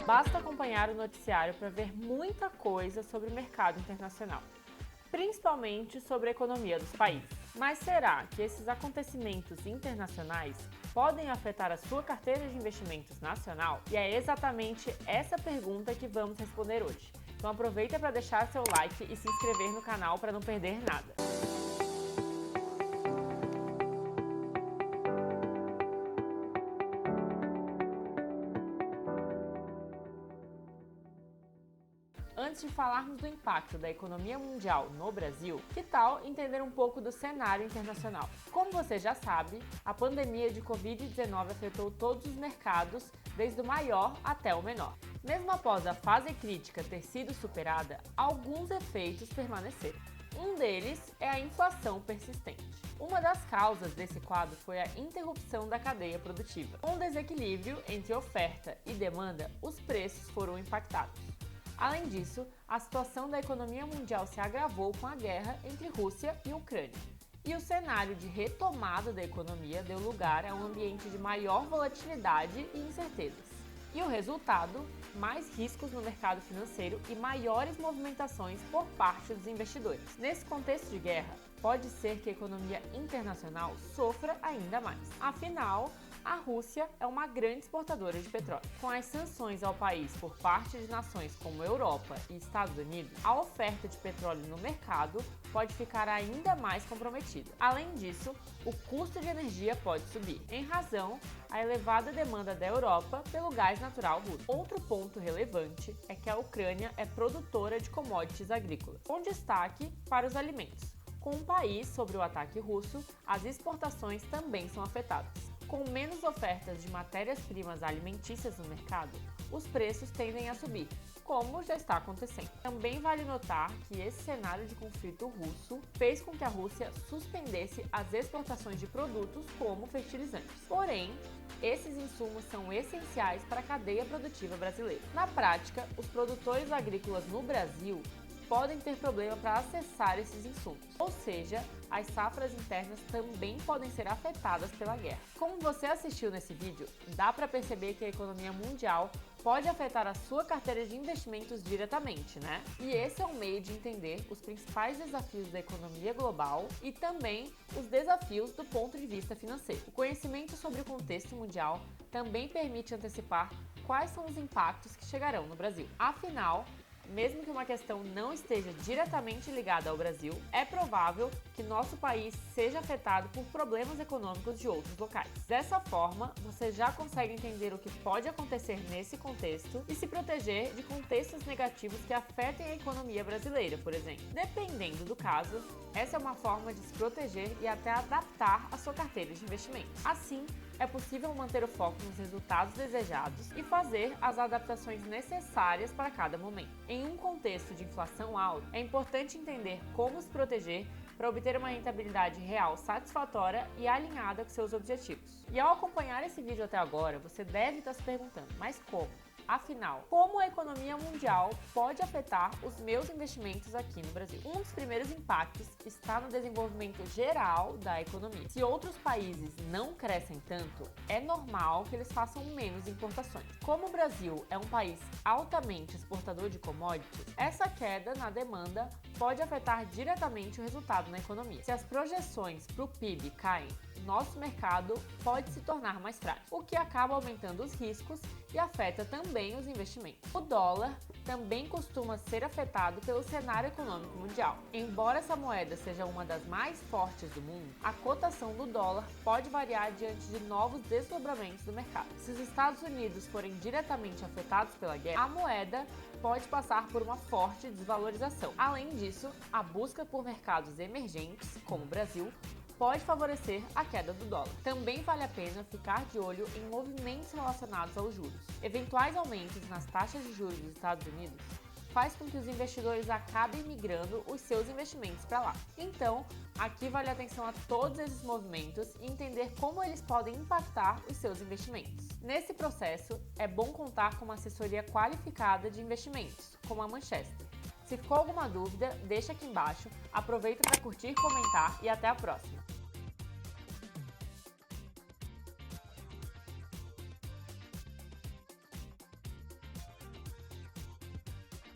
Basta acompanhar o noticiário para ver muita coisa sobre o mercado internacional, principalmente sobre a economia dos países. Mas será que esses acontecimentos internacionais podem afetar a sua carteira de investimentos nacional? E é exatamente essa pergunta que vamos responder hoje. Então aproveita para deixar seu like e se inscrever no canal para não perder nada. Antes de falarmos do impacto da economia mundial no Brasil, que tal entender um pouco do cenário internacional? Como você já sabe, a pandemia de Covid-19 afetou todos os mercados, desde o maior até o menor. Mesmo após a fase crítica ter sido superada, alguns efeitos permaneceram. Um deles é a inflação persistente. Uma das causas desse quadro foi a interrupção da cadeia produtiva. Com o desequilíbrio entre oferta e demanda, os preços foram impactados. Além disso, a situação da economia mundial se agravou com a guerra entre Rússia e Ucrânia. E o cenário de retomada da economia deu lugar a um ambiente de maior volatilidade e incertezas. E o resultado? Mais riscos no mercado financeiro e maiores movimentações por parte dos investidores. Nesse contexto de guerra, pode ser que a economia internacional sofra ainda mais. Afinal, a Rússia é uma grande exportadora de petróleo. Com as sanções ao país por parte de nações como Europa e Estados Unidos, a oferta de petróleo no mercado pode ficar ainda mais comprometida. Além disso, o custo de energia pode subir, em razão da elevada demanda da Europa pelo gás natural russo. Outro ponto relevante é que a Ucrânia é produtora de commodities agrícolas, com destaque para os alimentos. Com o país sob o ataque russo, as exportações também são afetadas. Com menos ofertas de matérias-primas alimentícias no mercado, os preços tendem a subir, como já está acontecendo. Também vale notar que esse cenário de conflito russo fez com que a Rússia suspendesse as exportações de produtos como fertilizantes. Porém, esses insumos são essenciais para a cadeia produtiva brasileira. Na prática, os produtores agrícolas no Brasil podem ter problema para acessar esses insumos, ou seja, as safras internas também podem ser afetadas pela guerra. Como você assistiu nesse vídeo, dá para perceber que a economia mundial pode afetar a sua carteira de investimentos diretamente, né? E esse é um meio de entender os principais desafios da economia global e também os desafios do ponto de vista financeiro. O conhecimento sobre o contexto mundial também permite antecipar quais são os impactos que chegarão no Brasil. Afinal, mesmo que uma questão não esteja diretamente ligada ao Brasil, é provável que nosso país seja afetado por problemas econômicos de outros locais. Dessa forma, você já consegue entender o que pode acontecer nesse contexto e se proteger de contextos negativos que afetem a economia brasileira, por exemplo. Dependendo do caso, essa é uma forma de se proteger e até adaptar a sua carteira de investimentos. Assim, é possível manter o foco nos resultados desejados e fazer as adaptações necessárias para cada momento. Em um contexto de inflação alta, é importante entender como se proteger para obter uma rentabilidade real satisfatória e alinhada com seus objetivos. E ao acompanhar esse vídeo até agora, você deve estar se perguntando, mas como? Afinal, como a economia mundial pode afetar os meus investimentos aqui no Brasil? Um dos primeiros impactos está no desenvolvimento geral da economia. Se outros países não crescem tanto, é normal que eles façam menos importações. Como o Brasil é um país altamente exportador de commodities, essa queda na demanda pode afetar diretamente o resultado na economia. Se as projeções para o PIB caem, nosso mercado pode se tornar mais frágil, o que acaba aumentando os riscos e afeta também os investimentos. O dólar também costuma ser afetado pelo cenário econômico mundial. Embora essa moeda seja uma das mais fortes do mundo, a cotação do dólar pode variar diante de novos desdobramentos do mercado. Se os Estados Unidos forem diretamente afetados pela guerra, a moeda pode passar por uma forte desvalorização. Além disso, a busca por mercados emergentes, como o Brasil, pode favorecer a queda do dólar. Também vale a pena ficar de olho em movimentos relacionados aos juros. Eventuais aumentos nas taxas de juros dos Estados Unidos faz com que os investidores acabem migrando os seus investimentos para lá. Então, aqui vale atenção a todos esses movimentos e entender como eles podem impactar os seus investimentos. Nesse processo, é bom contar com uma assessoria qualificada de investimentos, como a Manchester. Se ficou alguma dúvida, deixa aqui embaixo, aproveita para curtir, comentar e até a próxima!